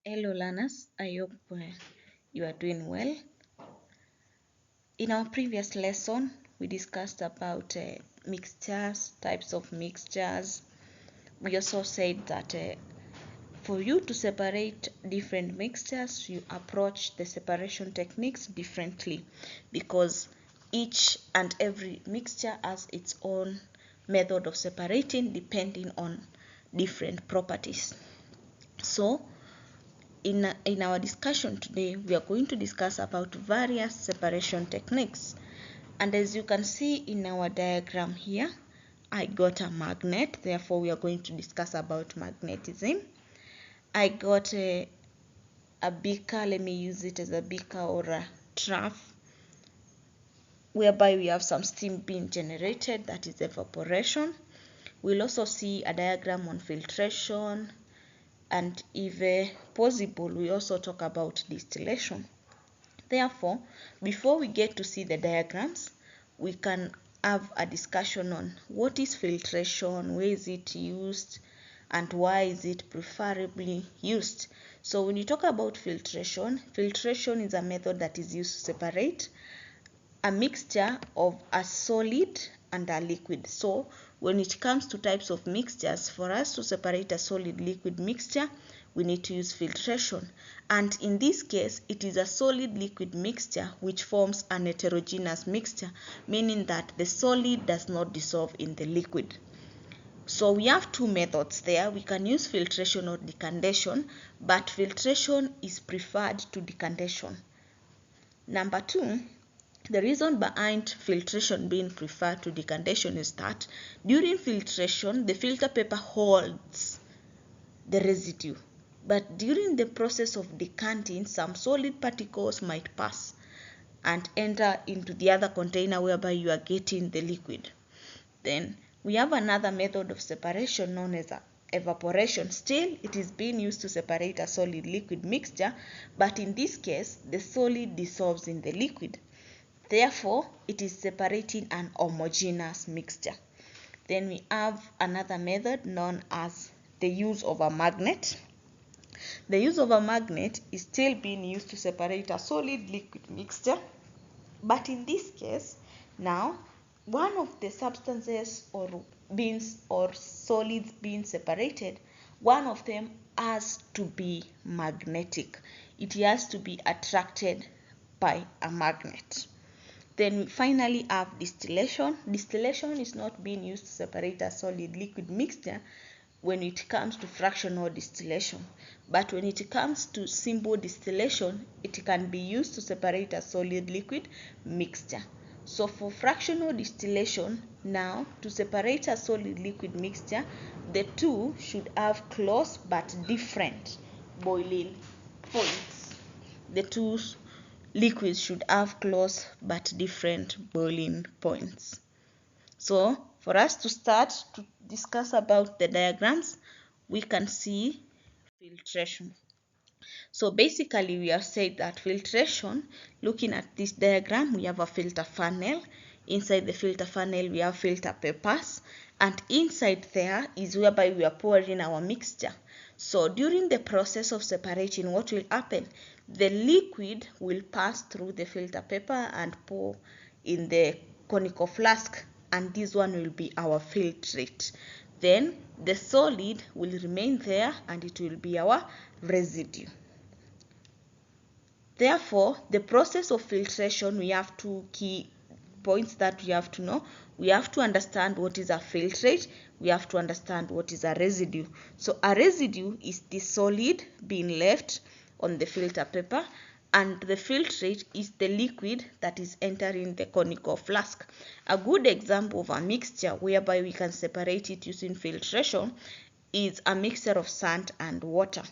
Hello learners, I hope you are doing well. In our previous lesson, we discussed about mixtures, types of mixtures. We also said that for you to separate different mixtures, you approach the separation techniques differently because each and every mixture has its own method of separating depending on different properties. So, in our discussion today, we are going to discuss about various separation techniques. And as you can see in our diagram here, I got a magnet, therefore we are going to discuss about magnetism. I got a beaker, let me use it as a beaker or a trough, whereby we have some steam being generated, that is evaporation. We'll also see a diagram on filtration, and if possible, we also talk about distillation. Therefore, before we get to see the diagrams, we can have a discussion on what is filtration, where is it used, and why is it preferably used. So when you talk about filtration, filtration is a method that is used to separate a mixture of a solid and a liquid. So when it comes to types of mixtures, for us to separate a solid liquid mixture, we need to use filtration. And in this case, it is a solid liquid mixture which forms an heterogeneous mixture, meaning that the solid does not dissolve in the liquid. So we have two methods there. We can use filtration or decantation, but filtration is preferred to decantation. Number two, the reason behind filtration being preferred to decantation is that during filtration, the filter paper holds the residue. But during the process of decanting, some solid particles might pass and enter into the other container whereby you are getting the liquid. Then we have another method of separation known as evaporation. Still, it is being used to separate a solid liquid mixture, but in this case, the solid dissolves in the liquid. Therefore, it is separating an homogeneous mixture. Then we have another method known as the use of a magnet. The use of a magnet is still being used to separate a solid liquid mixture, but in this case, now one of the substances or beings or solids being separated, one of them has to be magnetic. It has to be attracted by a magnet. Then we finally have distillation. Distillation is not being used to separate a solid liquid mixture when it comes to fractional distillation. But when it comes to simple distillation, it can be used to separate a solid liquid mixture. So for fractional distillation, now to separate a solid liquid mixture, the two should have close but different boiling points. The two liquids should have close but different boiling points. So for us to start to discuss about the diagrams, we can see filtration. So basically we have said that filtration, looking at this diagram, we have a filter funnel. Inside the filter funnel we have filter papers, and inside there is whereby we are pouring our mixture. So during the process of separating, what will happen? The liquid will pass through the filter paper and pour in the conical flask, and this one will be our filtrate. Then the solid will remain there and it will be our residue. Therefore, the process of filtration, we have two key points that we have to know. We have to understand what is a filtrate. We have to understand what is a residue. So a residue is the solid being left on the filter paper, and the filtrate is the liquid that is entering the conical flask. A good example of a mixture whereby we can separate it using filtration is a mixture of sand and water.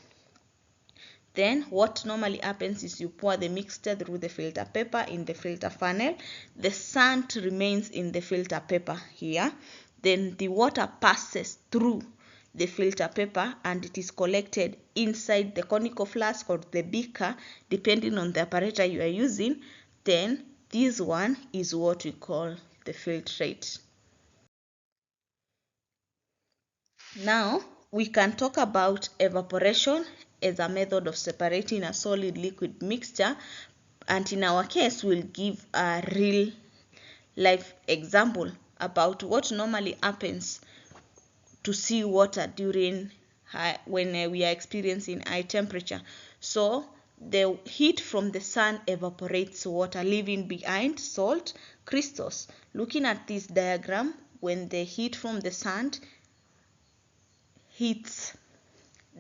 Then what normally happens is you pour the mixture through the filter paper in the filter funnel. The sand remains in the filter paper here. Then the water passes through the filter paper and it is collected inside the conical flask or the beaker, depending on the apparatus you are using. Then this one is what we call the filtrate. Now we can talk about evaporation. as a method of separating a solid liquid mixture, and in our case we'll give a real life example about what normally happens to sea water during when we are experiencing high temperature. So the heat from the sun evaporates water, leaving behind salt crystals. Looking at this diagram, when the heat from the sun hits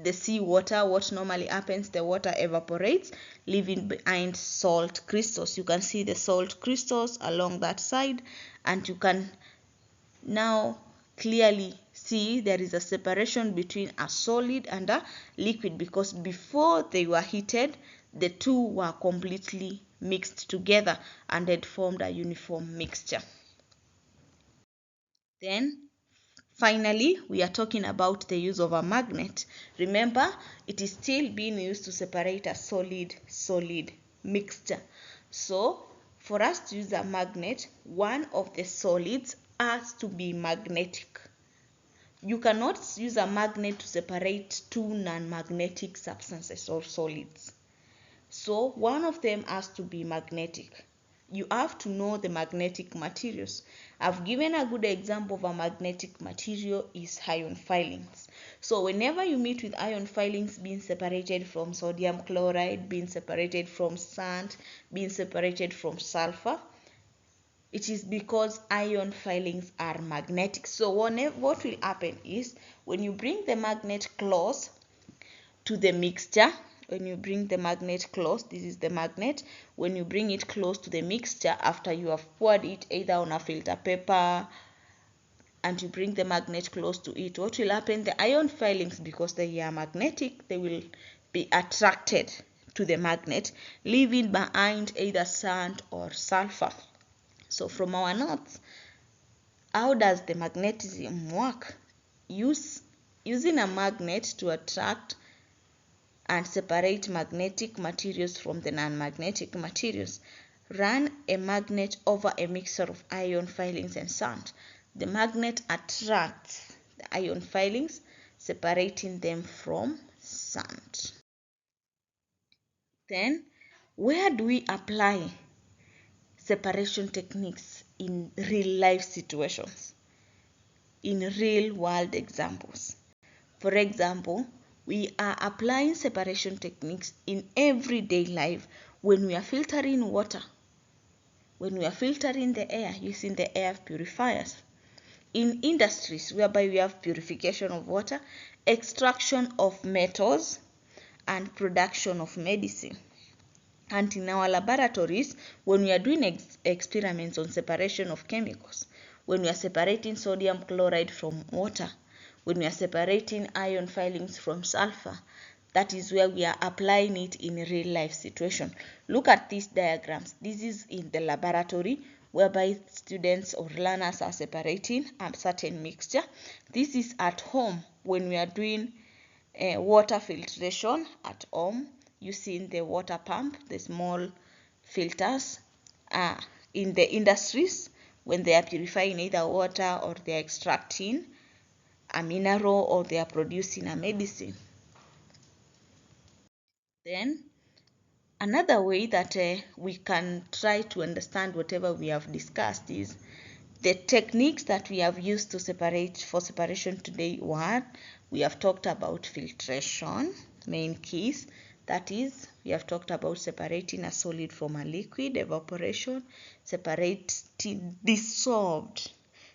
the sea water, what normally happens, the water evaporates, leaving behind salt crystals. You can see the salt crystals along that side, and you can now clearly see there is a separation between a solid and a liquid, because before they were heated, the two were completely mixed together and had formed a uniform mixture. Then finally, we are talking about the use of a magnet. Remember, it is still being used to separate a solid mixture. So for us to use a magnet, one of the solids has to be magnetic. You cannot use a magnet to separate two non-magnetic substances or solids. So one of them has to be magnetic. You have to know the magnetic materials. I've given a good example of a magnetic material is iron filings. So whenever you meet with iron filings being separated from sodium chloride, being separated from sand, being separated from sulfur, it is because iron filings are magnetic. So what will happen is, when you bring the magnet close to the mixture, when you bring the magnet close, this is the magnet, when you bring it close to the mixture after you have poured it either on a filter paper and you bring the magnet close to it, what will happen? The iron filings, because they are magnetic, they will be attracted to the magnet, leaving behind either sand or sulfur. So from our notes, how does the magnetism work? Using a magnet to attract and separate magnetic materials from the non-magnetic materials. Run a magnet over a mixture of iron filings and sand. The magnet attracts the iron filings, separating them from sand. Then, where do we apply separation techniques in real life situations, in real world examples? For example, we are applying separation techniques in everyday life when we are filtering water, when we are filtering the air using the air purifiers, in industries whereby we have purification of water, extraction of metals, and production of medicine. And in our laboratories, when we are doing experiments on separation of chemicals, when we are separating sodium chloride from water, when we are separating iron filings from sulfur, that is where we are applying it in a real life situation. Look at these diagrams. This is in the laboratory whereby students or learners are separating a certain mixture. This is at home when we are doing water filtration at home using the water pump, the small filters. In the industries, when they are purifying either water or they are extracting a mineral or they are producing a medicine. Then another way that we can try to understand whatever we have discussed is the techniques that we have used to separate for separation today. One, we have talked about filtration, main keys. That is, we have talked about separating a solid from a liquid, evaporation, separating dissolved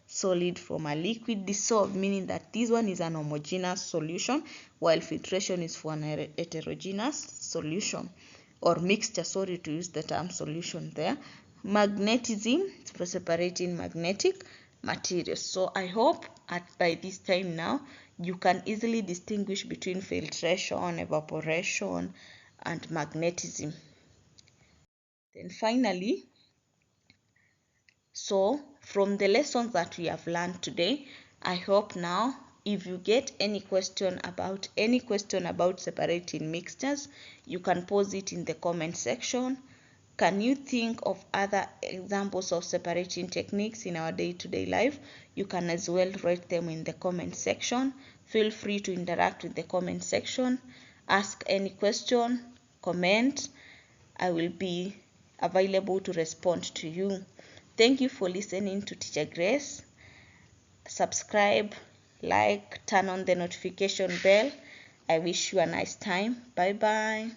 solid from a liquid. Dissolved meaning that this one is an homogeneous solution, while filtration is for an heterogeneous solution or mixture, sorry to use the term solution there. Magnetism for separating magnetic materials. So I hope by this time now you can easily distinguish between filtration, evaporation, and magnetism. Then finally, so from the lessons that we have learned today, I hope now if you get any question about separating mixtures, you can post it in the comment section. Can you think of other examples of separating techniques in our day-to-day life? You can as well write them in the comment section. Feel free to interact with the comment section. ask any question, comment. I will be available to respond to you. Thank you for listening to Teacher Grace. Subscribe, like, turn on the notification bell. I wish you a nice time. Bye bye.